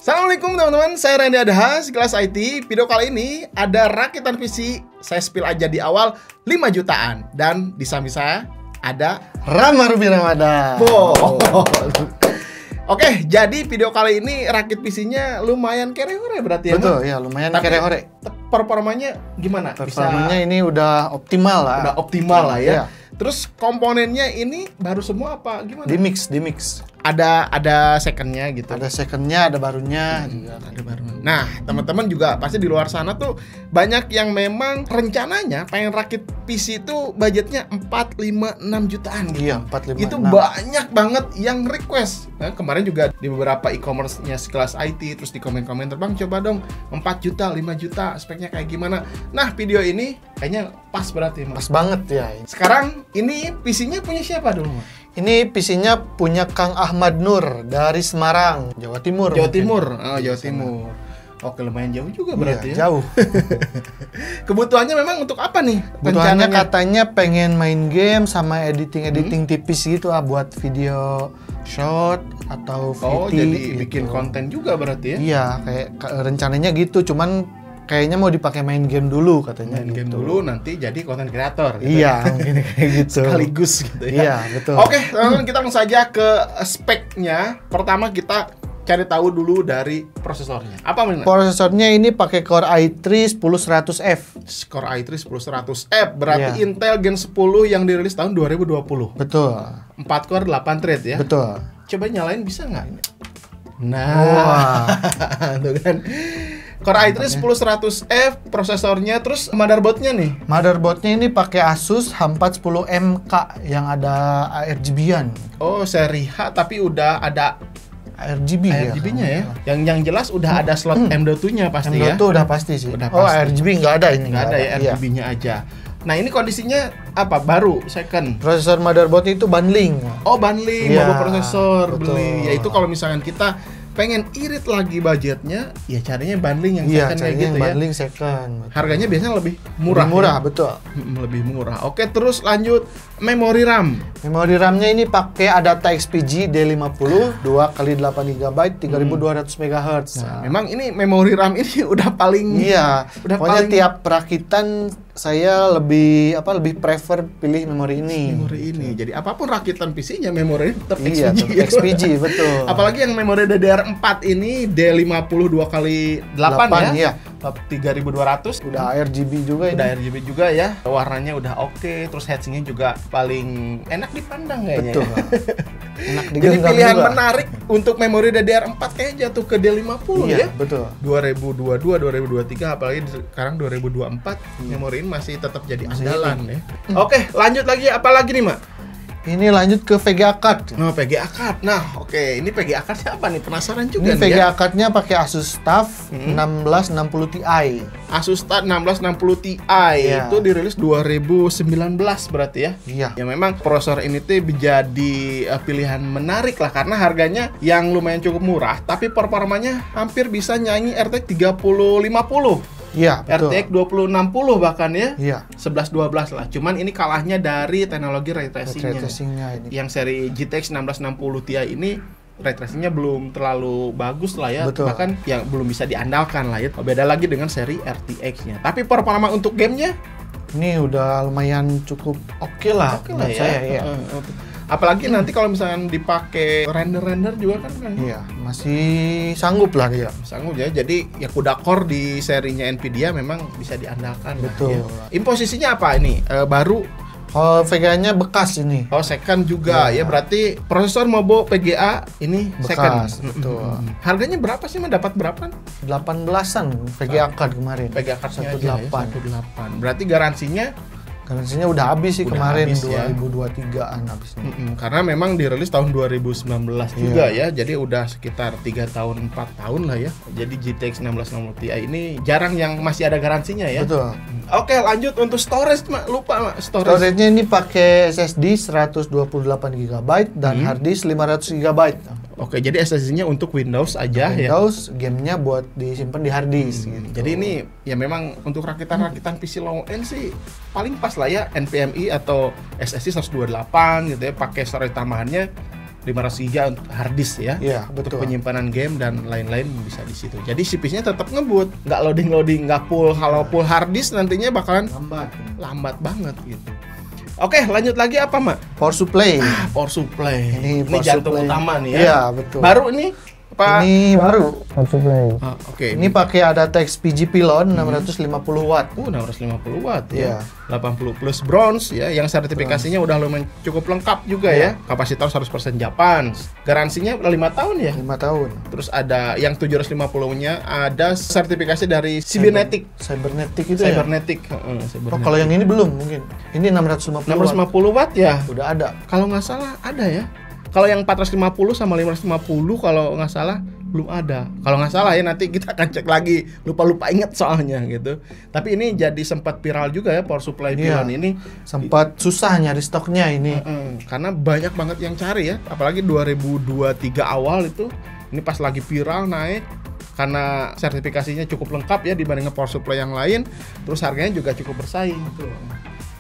Assalamualaikum teman-teman, saya Randy Adaha, Sekelas IT. Video kali ini ada rakitan PC, saya spill aja di awal 5 jutaan. Dan di samping saya ada Rama Ruby Ramada. Wow. Oke, jadi video kali ini rakit PC-nya lumayan kere-hore berarti ya? Betul, ya lumayan kere-hore. Performanya gimana? Performanya ini udah optimal lah. Udah optimal lah ya. Iya. Terus komponennya ini baru semua apa gimana? Di mix. Ada secondnya gitu. Ada secondnya, ada barunya juga. Ada baru. Nah, teman-teman juga pasti di luar sana tuh banyak yang memang rencananya pengen rakit PC itu budgetnya 4, 5, 6 jutaan gitu. Iya, 4, 5, Itu 6. banyak banget yang request. Nah, kemarin juga di beberapa e-commerce-nya Sekelas IT, terus di komen-komentar, "Bang, coba dong 4 juta, 5 juta, speknya kayak gimana?" Nah, video ini kayaknya pas berarti, Mas. Pas banget ya. Sekarang ini PC-nya punya siapa dulu, Mas? Ini PC-nya punya Kang Ahmad Nur dari Semarang, Jawa Timur. Jawa mungkin. Timur. Oh, Jawa Timur. Oke, lumayan jauh juga berarti Iya, ya. jauh. Kebutuhannya memang untuk apa nih? Kebutuhannya Rencananya? katanya pengen main game sama editing tipis gitu lah buat video short atau Oh, VT jadi gitu. bikin konten juga berarti ya? Iya, kayak rencananya gitu, cuman kayaknya mau dipakai main game dulu katanya. Main game gitu. dulu nanti jadi konten kreator gitu Iya, ya? mungkin kayak gitu. Sekaligus gitu ya. Iya, betul. Oke, teman-teman, kita langsung saja ke speknya. Pertama kita cari tahu dulu dari prosesornya. Apa Mas? Prosesornya ini pakai Core i3 10100F. Core i3 10100F, berarti Iya. Intel Gen 10 yang dirilis tahun 2020. Betul. 4 core 8 thread ya. Betul. Coba nyalain bisa nggak ini? Nah, Wah. tuh kan. Core i3 10100F prosesornya, terus motherboardnya nih. Motherboardnya ini pakai Asus H410MK yang ada RGB-an. Oh, seri H tapi udah ada RGB ya. RGB-nya ya. Yang jelas udah ada slot M.2-nya pasti ya. M.2 udah pasti sih. Udah Oh, pasti. RGB nggak ada ini. Nggak ada ya, Iya. RGB-nya aja. Nah, ini kondisinya apa? Baru, second. Prosesor motherboard itu bundling. Oh, bundling, Iya, bawa prosesor, betul. beli. Yaitu kalau misalkan kita pengen irit lagi budgetnya, ya caranya bundling yang Iya, second kayak caranya gitu ya. bundling second. Harganya biasanya lebih murah. Lebih murah, ya? betul. Lebih murah. Oke, terus lanjut memori RAM. Memori RAM-nya ini pakai Adata XPG D50 2 x 8 GB 3200 MHz. Nah, memang ini memori RAM ini udah paling Iya, udah pokoknya paling- tiap perakitan saya lebih prefer pilih memori ini. memori ini. Jadi apapun rakitan PC-nya memori tetap Iya, XPG. tetap XPG, betul. Apalagi yang memori DDR4 ini D50 2 x 8 ya. Iya. 3200 Udah RGB juga ini. udah RGB juga ya. Warnanya udah oke, terus heatsinknya juga paling enak dipandang kayaknya. Betul. Ya. Enak Jadi digenggam pilihan juga. menarik untuk memori DDR4 kayaknya jatuh ke D50 ya. Iya, betul. 2022, 2023, apalagi sekarang 2024 memori ini masih tetap jadi andalan ya. Oke, lanjut lagi, apa lagi nih, Mak? Ini lanjut ke VGA card. Oh, VGA card. Nah, oke, ini VGA card siapa nih? Penasaran juga nih Ini ya. VGA card-nya pakai Asus TUF 1660 Ti. Asus TUF 1660 Ti Iya. itu dirilis 2019 berarti ya. Iya. Ya memang prosesor ini tuh menjadi pilihan menarik lah karena harganya yang lumayan cukup murah tapi performanya hampir bisa nyanyi RTX 3050. Iya, betul. RTX 2060 bahkan ya. Iya. 1112 lah. Cuman ini kalahnya dari teknologi ray tracing-nya. Ray tracing-nya ini. Yang seri GTX 1660 Ti ini ray tracing-nya belum terlalu bagus lah ya. Betul. Bahkan yang belum bisa diandalkan lah ya. Beda lagi dengan seri RTX-nya. Tapi performa untuk gamenya Ini udah lumayan cukup oke lah oke lah menurut ya. saya, iya. Apalagi nanti kalau misalkan dipakai render-render juga kan Iya, masih sanggup lah dia. sanggup ya. Jadi ya CUDA core di serinya Nvidia memang bisa diandalkan lah, Betul. ya. Posisinya apa ini? Baru. Kalau VGA-nya bekas ini. Oh, second juga Iya. ya. Berarti prosesor Mobo PGA ini Bekas, second. betul. Harganya berapa sih, Mas? Dapat berapa? 18-an VGA card kemarin. PGA cardnya aja ya, 18. 18. Berarti garansinya Garansinya udah habis sih Udah kemarin habis ya. 2023-an habisnya. karena memang dirilis tahun 2019 juga ya. Jadi udah sekitar 3 tahun 4 tahun lah ya. Jadi GTX 1660 Ti ini jarang yang masih ada garansinya ya. Betul. Oke, lanjut untuk storage, Mak. Lupa, Mak. Storage-nya ini pakai SSD 128 GB dan hard disk 500 GB. Oke, jadi SSD-nya untuk Windows aja ya. Windows, gamenya buat disimpan di hard disk. Gitu. Jadi ini ya memang untuk rakitan-rakitan PC low end sih paling pas lah ya, NVMe atau SSD 128 gitu ya, pakai storage tambahannya 500 GB untuk hard disk ya. Iya, Untuk betul. penyimpanan game dan lain-lain bisa di situ. Jadi CPU-nya tetap ngebut, nggak loading, nggak full. Kalau full hard disk nantinya bakalan lambat banget gitu. Oke, lanjut lagi apa, Mak? Power supply. Power supply. Ini power jantung supply. utama nih ya. Iya, betul. Baru ini apa? Ini baru power supply. Oke. Ini pakai ADATEX PG Pylon 650 watt. 650 watt Iya. ya. 80 plus bronze ya, yang sertifikasinya udah lumayan cukup lengkap juga ya. Kapasitor 100% Japan. Garansinya udah 5 tahun ya. 5 tahun. Terus ada yang 750-nya ada sertifikasi dari Cybernetic. Cybernetic itu Cybernetic. ya. Cybernetic. Oh, kalau yang ini belum mungkin. Ini 650 watt. 650 watt ya. Udah ada. Kalau nggak salah ada ya. Kalau yang 450 sama 550 kalau nggak salah belum ada. Kalau nggak salah ya, nanti kita akan cek lagi. Lupa inget soalnya gitu. Tapi ini jadi sempat viral juga ya power supply Iya. Pylon ini. Sempat susah nyari stoknya ini. Karena banyak banget yang cari ya. Apalagi 2023 awal itu. Ini pas lagi viral naik. Karena sertifikasinya cukup lengkap ya dibanding power supply yang lain. Terus harganya juga cukup bersaing.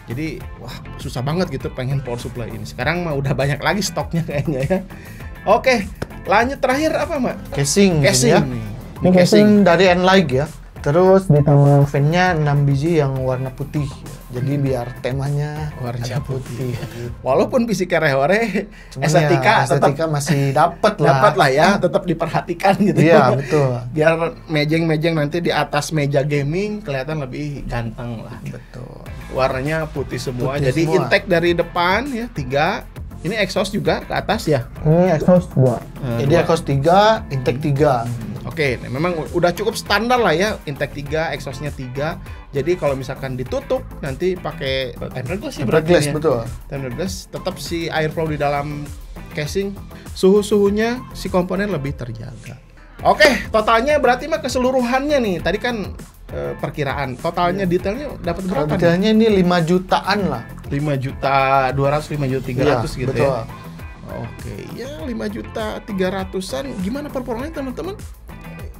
Jadi wah susah banget gitu pengen power supply ini. Sekarang mah udah banyak lagi stoknya kayaknya ya. Oke, lanjut terakhir apa, Mak? Casing. Casing ya. nih. Ini casing dari Nlight ya. Terus ditambah fan-nya 6 biji yang warna putih. Jadi biar temanya Warna ada putih. Walaupun fisika rehore, Cuman estetika ya, estetika masih dapat lah. ya, tetap diperhatikan gitu. Iya, betul. Biar mejeng-mejeng nanti di atas meja gaming kelihatan lebih ganteng lah. Betul. Warnanya putih semua. Putih Jadi semua. intake dari depan ya 3. Ini exhaust juga ke atas ya. Ini exhaust 2. Jadi exhaust 3, intake 3. Oke, nah memang udah cukup standar lah ya, intake 3, exhaustnya 3. Jadi kalau misalkan ditutup nanti pakai tempered glass ya berarti Glass, ya. betul. Tempered glass, tetap si airflow di dalam casing, suhunya si komponen lebih terjaga. Oke, totalnya berarti mah keseluruhannya nih. Tadi kan perkiraan, totalnya detailnya dapat berapa? nih? Detailnya ini 5 jutaan lah. 5.200.000, 5.300.000 gitu betul. ya. Oke, ya 5.300.000-an. Gimana performanya teman-teman?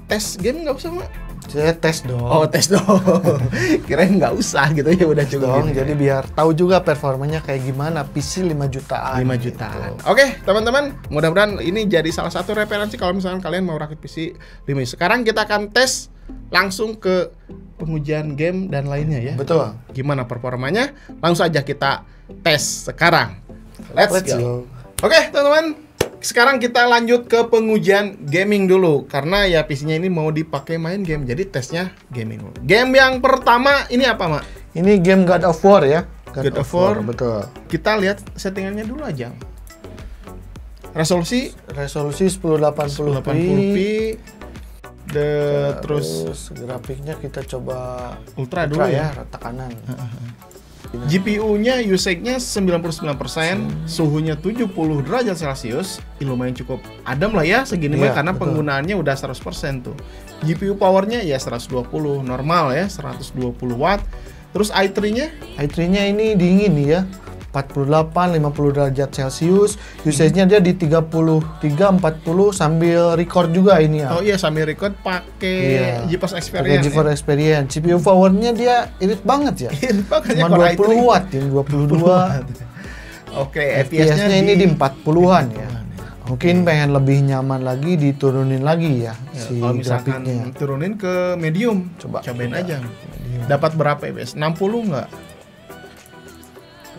Tes game nggak usah, Mak? Saya tes dong. Oh, tes dong. Kirain nggak usah gitu ya, udah cukup. dong. gitu. Jadi biar tahu juga performanya kayak gimana. PC 5 jutaan. 5 jutaan. Oke, teman-teman, mudah-mudahan ini jadi salah satu referensi kalau misalkan kalian mau rakit PC 5 juta. Sekarang kita akan tes langsung ke pengujian game dan lainnya ya. Betul. Gimana performanya? Langsung saja kita tes sekarang. Let's go. go. Oke, teman-teman. Sekarang kita lanjut ke pengujian gaming dulu karena ya PC-nya ini mau dipakai main game. Jadi tesnya gaming dulu. Game yang pertama ini apa, Mak? Ini game God of War ya. God of War. Betul. Kita lihat settingannya dulu aja. Resolusi 1080p. 1080p. Terus grafiknya kita coba ultra dulu ya. rata kanan. GPU-nya usage-nya 99%, suhunya 70 derajat Celcius. Lumayan cukup adem lah ya segini mah Iya, karena betul. penggunaannya udah 100% tuh. GPU powernya ya 120 normal ya, 120 watt. Terus i3-nya i3-nya ini dingin nih ya. 48 50 derajat Celcius. Usage-nya dia di 33 40 sambil record juga ini ya. oh iya sambil record pakai Iya. GeForce Pakai Experience. GeForce Experience. CPU powernya dia irit banget ya. Makanya Cuma Core 20 i3. watt ya, 22. Oke, FPS-nya ini di 40-an ya. Mungkin pengen lebih nyaman lagi diturunin lagi ya, Ya, si kalau misalkan grafiknya. turunin ke medium, cobain aja. Dapat berapa FPS? 60 nggak?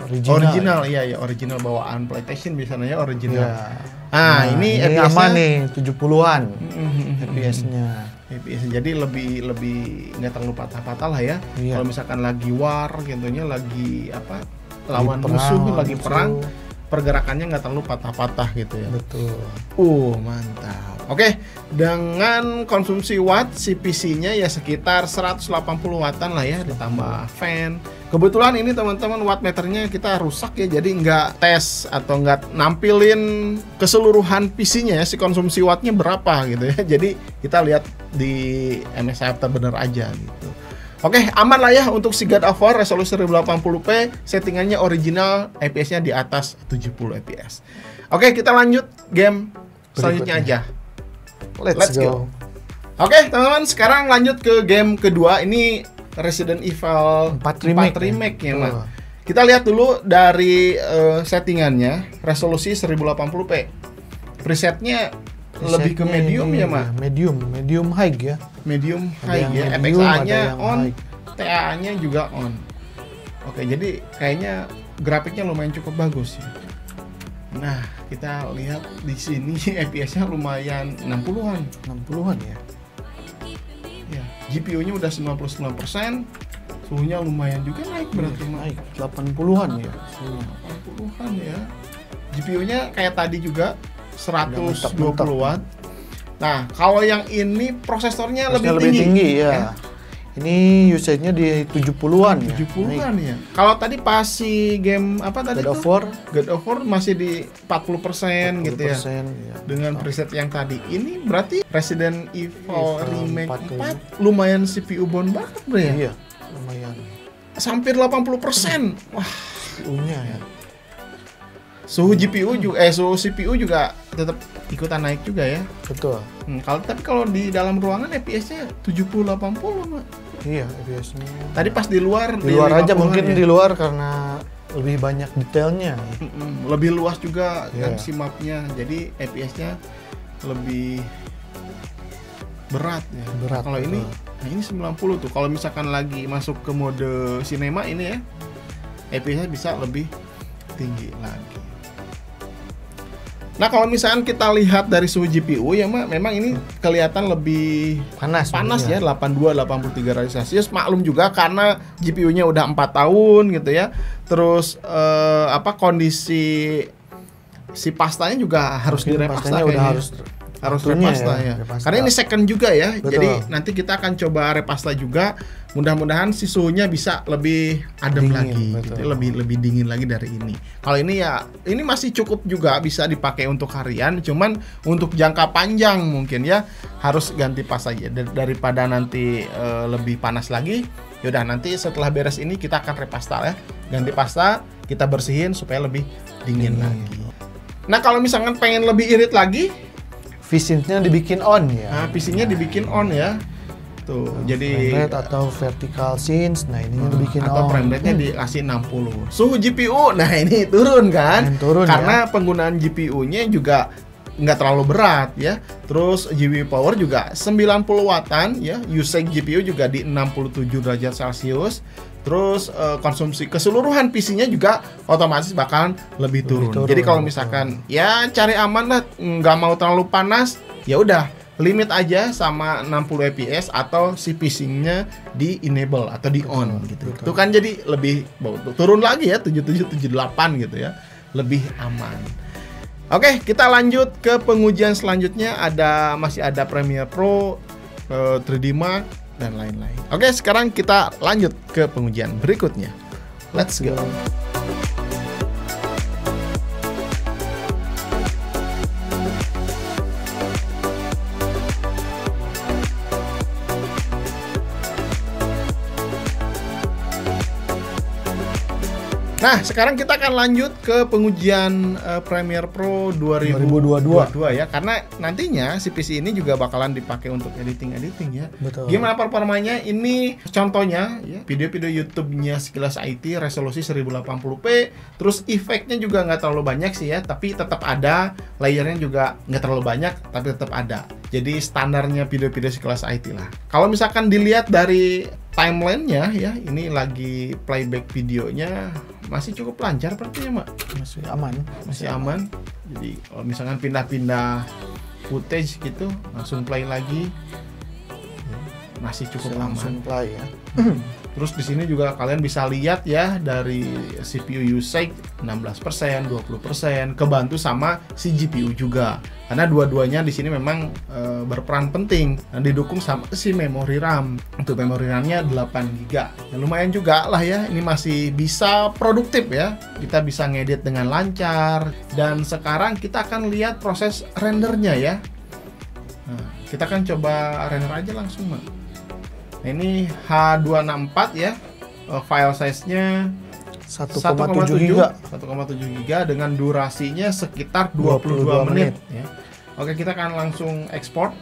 Original, iya ya, original bawaan PlayStation biasanya ya original. Ya. Ah, ini FPS-nya aman nih 70-an FPS-nya. FPS jadi lebih nggak terlalu patah-patah lah ya. Iya. Kalau misalkan lagi war gitu-nya lagi apa? Lawan perang, musuh lagi musuh. perang, pergerakannya nggak terlalu patah-patah gitu ya. Betul. Mantap. Oke, dengan konsumsi watt si PC-nya ya sekitar 180 wattan lah ya, ditambah fan. Kebetulan ini teman-teman watt meternya kita rusak ya, jadi nggak tes atau nggak nampilin keseluruhan PC-nya ya, si konsumsi wattnya berapa gitu ya. Jadi kita lihat di MSI After bener aja gitu. Oke, aman lah ya untuk si God of War resolusi 1080p, settingannya original, FPS-nya di atas 70 FPS. Oke, kita lanjut game selanjutnya aja. Let's go. Oke, teman-teman, sekarang lanjut ke game kedua. Ini Resident Evil 4 remake ya, Mas. Kita lihat dulu dari settingannya, resolusi 1080p. presetnya lebih ke medium ya, Mak? Medium high ya. Medium Ada high yang ya. medium, FXA-nya ada yang on, high. TA-nya juga on. Oke, jadi kayaknya grafiknya lumayan cukup bagus ya. Nah, kita lihat di sini FPS-nya lumayan 60-an. 60-an ya. Ya, GPU-nya udah 99%, suhunya lumayan juga naik berarti, Mak. Naik 80-an ya. 80-an ya. GPU-nya kayak tadi juga 120 watt. Nah, kalau yang ini prosesornya lebih tinggi ya. Ini usage-nya di 70-an ya. 70-an ya. Kalau tadi pas si game apa tadi God of tuh? War God of War masih di 40% gitu ya. 40%, ya. Dengan preset yang tadi. Ini berarti Resident Evil Remake 4 4 lumayan CPU bound banget, Bro ya. Iya, lumayan. Hampir 80%. Wah, CPU-nya ya. suhu GPU juga suhu CPU juga tetap ikutan naik juga ya. Betul. Kalau di dalam ruangan FPS-nya 70-80, Mak. Iya, FPS-nya. Tadi pas di luar Di luar aja 50-an mungkin ya? di luar karena lebih banyak detailnya. Lebih luas juga kan Iya. si mapnya. Jadi FPS-nya lebih berat ya. Berat, Kalau ini nah ini 90 tuh. Kalau misalkan lagi masuk ke mode cinema ini ya, FPS-nya bisa lebih tinggi lagi. Nah, kalau misalkan kita lihat dari suhu GPU ya, Mak, memang ini kelihatan lebih panas ya, 82-83 derajat Celcius. Maklum juga karena GPU-nya udah 4 tahun gitu ya. Terus kondisi si pastanya juga harus direpasta pastanya udah harus tentunya repasta ya. repasta. Karena ini second juga ya. Betul. Jadi nanti kita akan coba repasta juga. Mudah-mudahan si suhunya bisa lebih adem Dingin, lagi, betul. gitu. lebih dingin lagi dari ini. Kalau ini ya, ini masih cukup juga bisa dipakai untuk harian. Cuman untuk jangka panjang mungkin ya harus ganti pas aja daripada nanti lebih panas lagi. Yaudah nanti setelah beres ini kita akan repasta ya, ganti pasta, kita bersihin supaya lebih dingin lagi. Nah, kalau misalkan pengen lebih irit lagi, VSync-nya dibikin on ya. nah PC-nya dibikin on ya. Tuh, jadi frame rate atau vertical scenes, nah ininya dibikin atau on. frame rate-nya dikasih 60. Suhu GPU, nah ini turun kan? Turun, karena penggunaan GPU-nya juga nggak terlalu berat ya. Terus GPU power juga 90 wattan ya. Usage GPU juga di 67 derajat Celcius. Terus konsumsi keseluruhan PC-nya juga otomatis bakalan lebih turun. Jadi kalau misalkan ya cari aman lah, nggak mau terlalu panas, ya udah limit aja sama 60 fps atau si PC-nya di enable atau di on gitu. Itu kan jadi lebih turun lagi ya 77 78 gitu ya. Lebih aman. Oke, kita lanjut ke pengujian selanjutnya. Masih ada Premiere Pro, 3D Mark dan lain-lain. Oke, sekarang kita lanjut ke pengujian berikutnya. Let's go. Nah, sekarang kita akan lanjut ke pengujian Premiere Pro 2022 ya, karena nantinya si PC ini juga bakalan dipakai untuk editing ya. Betul. Gimana performanya? Ini contohnya ya, video-video YouTube-nya Sekilas IT resolusi 1080p, terus efeknya juga nggak terlalu banyak sih ya, tapi tetap ada, layernya juga nggak terlalu banyak, tapi tetap ada. Jadi standarnya video-video Sekilas IT lah. Kalau misalkan dilihat dari timeline-nya ya, ini lagi playback videonya masih cukup lancar sepertinya, Mak. Masih aman. Jadi kalau misalkan pindah-pindah footage gitu, langsung play lagi, masih cukup aman. Langsung play ya. Terus di sini juga kalian bisa lihat ya dari CPU usage 16%, 20%, kebantu sama si GPU juga. Karena dua-duanya di sini memang berperan penting dan didukung sama si memori RAM. Untuk memori RAM-nya 8 GB. Ya, lumayan juga lah ya. Ini masih bisa produktif ya. Kita bisa ngedit dengan lancar, dan sekarang kita akan lihat proses rendernya ya. Nah, kita akan coba render aja langsung, Mak. Nah, ini H264 ya, file size-nya 1,7 GB dengan durasinya sekitar 22 menit ya. Oke, kita akan langsung ekspor.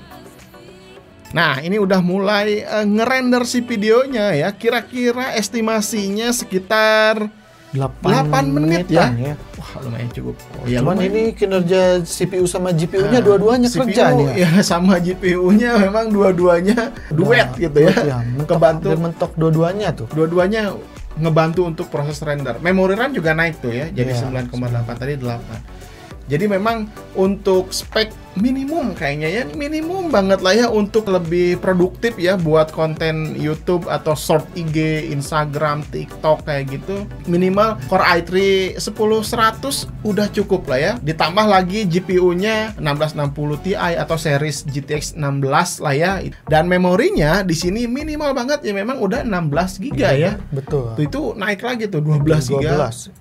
Nah, ini udah mulai ngerender si videonya ya. Kira-kira estimasinya sekitar 8 menit ya. Wah, lumayan cukup. Cuman lumayan. ini kinerja CPU sama GPU-nya dua-duanya CPU, kerja nih. Ya sama GPU-nya memang dua-duanya duet gitu ya. Kebantu. Dan mentok dua-duanya tuh. Dua-duanya ngebantu untuk proses render. Memori RAM juga naik tuh ya, jadi Iya, 9,8 tadi 8. Jadi memang untuk spek minimum kayaknya ya, minimum banget lah ya untuk lebih produktif ya buat konten YouTube atau short IG, Instagram, TikTok kayak gitu. Minimal Core i3 10100 udah cukup lah ya. Ditambah lagi GPU-nya 1660 Ti atau series GTX 16 lah ya. Dan memorinya di sini minimal banget ya, memang udah 16 GB ya. Betul. Tuh, itu naik lagi tuh 12 GB. 12.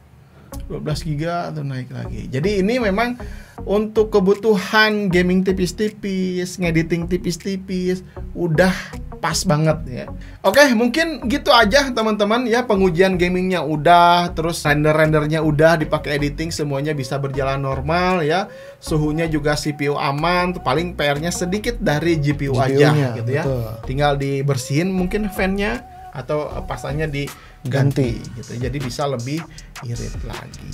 12 giga atau naik lagi. Jadi ini memang untuk kebutuhan gaming tipis-tipis, ngediting tipis-tipis, udah pas banget ya. Oke, mungkin gitu aja teman-teman ya, pengujian gamingnya udah, terus render-rendernya udah, dipakai editing semuanya bisa berjalan normal ya. Suhunya juga CPU aman, paling PR-nya sedikit dari GPU aja gitu ya. Betul. Tinggal dibersihin mungkin fan-nya atau pasannya diganti gitu. Jadi bisa lebih irit lagi.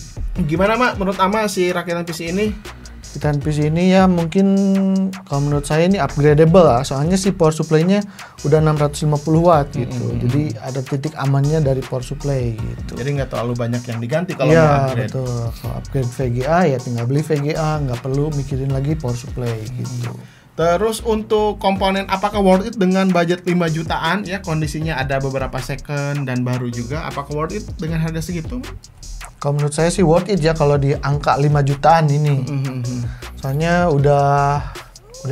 Gimana Mak menurut Ama si rakitan PC ini? Rakitan PC ini ya mungkin kalau menurut saya ini upgradable lah. Soalnya si power supply-nya udah 650 watt gitu. Jadi ada titik amannya dari power supply gitu. Jadi nggak terlalu banyak yang diganti kalau mau Iya upgrade. betul. Kalau upgrade VGA ya tinggal beli VGA, nggak perlu mikirin lagi power supply gitu. Terus untuk komponen apakah worth it dengan budget 5 jutaan ya, kondisinya ada beberapa second dan baru juga, apakah worth it dengan harga segitu? Kalau menurut saya sih worth it ya kalau di angka 5 jutaan ini. Soalnya udah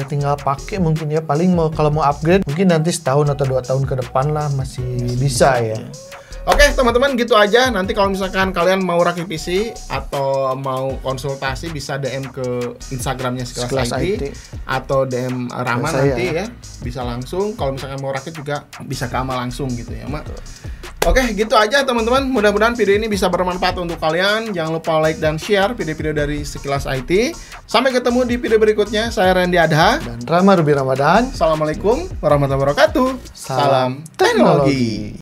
tinggal pakai mungkin ya, paling kalau mau upgrade mungkin nanti setahun atau 2 tahun ke depan lah masih bisa ya. Oke teman-teman, gitu aja. Nanti kalau misalkan kalian mau rakit PC atau mau konsultasi bisa DM ke Instagramnya Sekelas IT atau DM Rama nanti ya, bisa langsung. Kalau misalkan mau rakit juga bisa ke Ama langsung gitu ya Mak. Oke, gitu aja teman-teman. Mudah-mudahan video ini bisa bermanfaat untuk kalian. Jangan lupa like dan share video-video dari Sekilas IT. Sampai ketemu di video berikutnya. Saya Randy Adha Dan Rama Ruby Ramadan. Assalamualaikum warahmatullahi wabarakatuh. Salam teknologi.